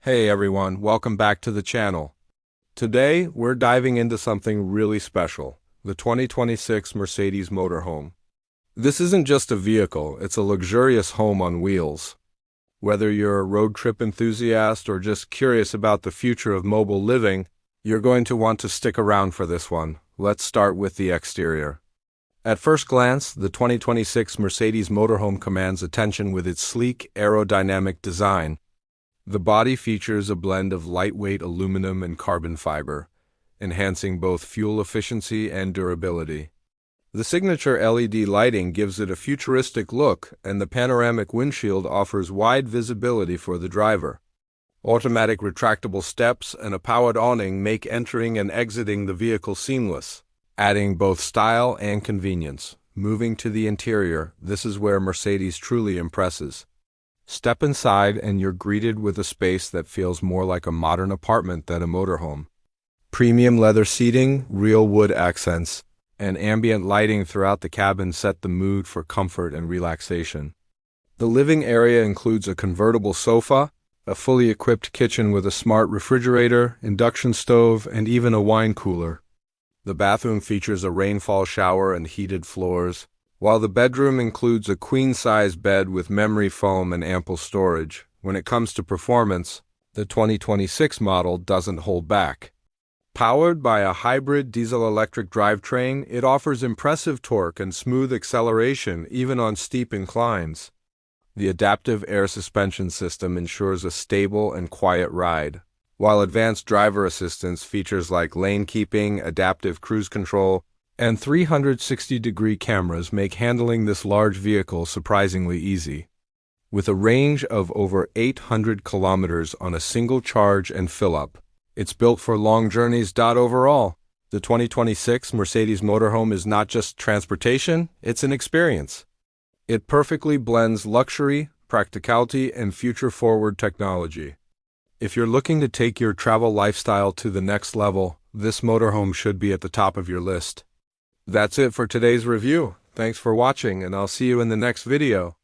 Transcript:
Hey everyone, welcome back to the channel. Today, we're diving into something really special, the 2026 Mercedes Motorhome. This isn't just a vehicle, it's a luxurious home on wheels. Whether you're a road trip enthusiast or just curious about the future of mobile living, you're going to want to stick around for this one. Let's start with the exterior. At first glance, the 2026 Mercedes Motorhome commands attention with its sleek, aerodynamic design. The body features a blend of lightweight aluminum and carbon fiber, enhancing both fuel efficiency and durability. The signature LED lighting gives it a futuristic look, and the panoramic windshield offers wide visibility for the driver. Automatic retractable steps and a powered awning make entering and exiting the vehicle seamless, adding both style and convenience. Moving to the interior, this is where Mercedes truly impresses. Step inside and you're greeted with a space that feels more like a modern apartment than a motorhome. Premium leather seating, real wood accents, and ambient lighting throughout the cabin set the mood for comfort and relaxation. The living area includes a convertible sofa, a fully equipped kitchen with a smart refrigerator, induction stove, and even a wine cooler. The bathroom features a rainfall shower and heated floors, while the bedroom includes a queen-size bed with memory foam and ample storage. When it comes to performance, the 2026 model doesn't hold back. Powered by a hybrid diesel-electric drivetrain, it offers impressive torque and smooth acceleration even on steep inclines. The adaptive air suspension system ensures a stable and quiet ride, while advanced driver assistance features like lane keeping, adaptive cruise control, and 360-degree cameras make handling this large vehicle surprisingly easy. With a range of over 800 kilometers on a single charge and fill-up, it's built for long journeys. Overall, the 2026 Mercedes Motorhome is not just transportation, it's an experience. It perfectly blends luxury, practicality, and future-forward technology. If you're looking to take your travel lifestyle to the next level, this motorhome should be at the top of your list. That's it for today's review. Thanks for watching, and I'll see you in the next video.